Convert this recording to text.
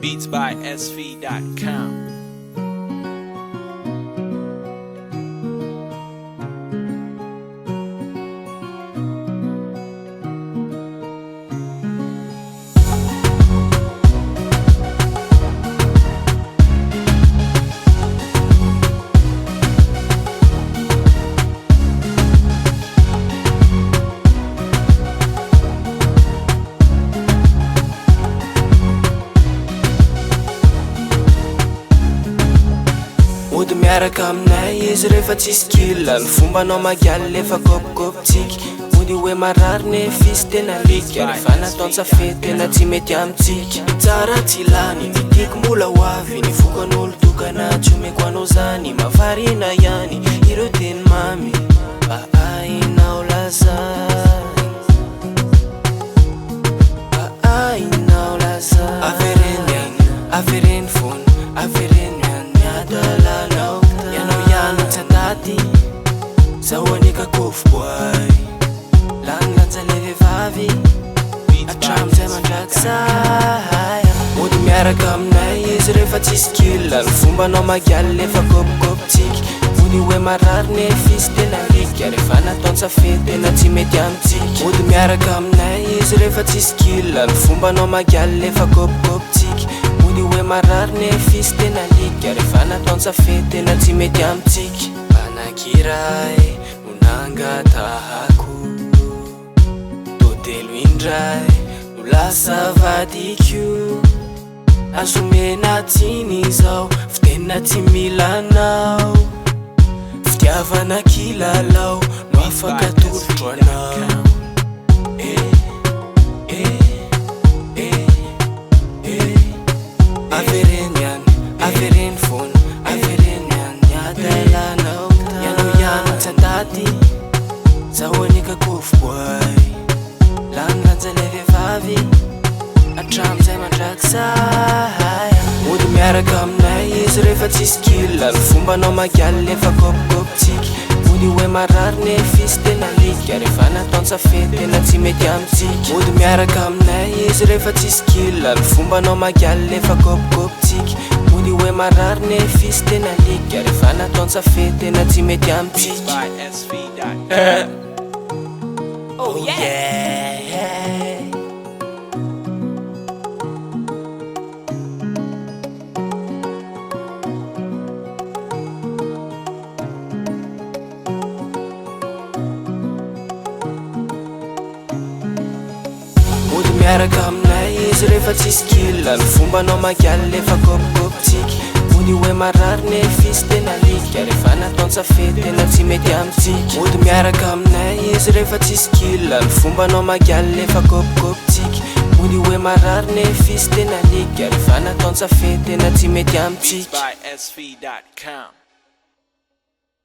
Beats by SV.com. Mody miaraka aminay izy rehefa tsisy killa ny fombanao magaly efa kopikopitsika mody hoe marary nefa izy tena lika rehefa nataon-tsafety tena tsy mety amintsika tsara tsy lany ny tiako mbola ho avy ny vokan'olo tokana tsy omeko anao zany mavarina ihany ireo teny mamy ainao lazany ainao lazany avereny fony avereny miadalanao ianao ihany tsy andady zaho anika kofoboay lanilanja le vehivavy atramizay mandraky zahay mody miaraka aminay izy rehefa tsisy killa ny fombanao magaly efa kopikopitsika mody hoe marary nefa izy tena lika rehefa nataon-tsafety tena tsy mety amintsika mody miaraka aminay izy rehefa tsisy killa ny fombanao magaly efa kopikopitsika mody hoe marary nefa izy tena lika rehefa nataon-tsafety tena tsy mety amintsika anakiray no nangatahako totelo indray no lasa vadiko azomena tsiny zao fitenina tsy milanao fitiavana kilalao no afaka tolotro anao avereny fony avereny ihany miadalanao ianao ihany tsy andady zaho anika kofoboay lanilanja le vehivavy atramizay mandraky zahay mody miaraka aminay izy rehefa tsisy killa ny fombanao magaly efa kopikopitsika mody hoe marary nefa izy tena lika rehefa nataon-tsafety tena tsy mety amintsika mody miaraka aminay izy rehefa tsisy killa ny fombanao magaly efa kopikopitsika mody hoe marary nefa izy tena lika rehefa nataon-tsafety tena tsy mety amintsika Oh yeah. mody miaraka aminay izy rehefa tsisy killa ny fombanao magaly efa kopikopitsika mody hoe marary nefa izy tena lika rehefa nataon-tsafety tena tsy mety amintsika mody miaraka aminay izy rehefa tsisy killa ny fombanao magaly efa kopikopitsika mody hoe marary nefa izy tena lika rehefa nataon-tsafety tena tsy mety amintsika Beats by SV.com.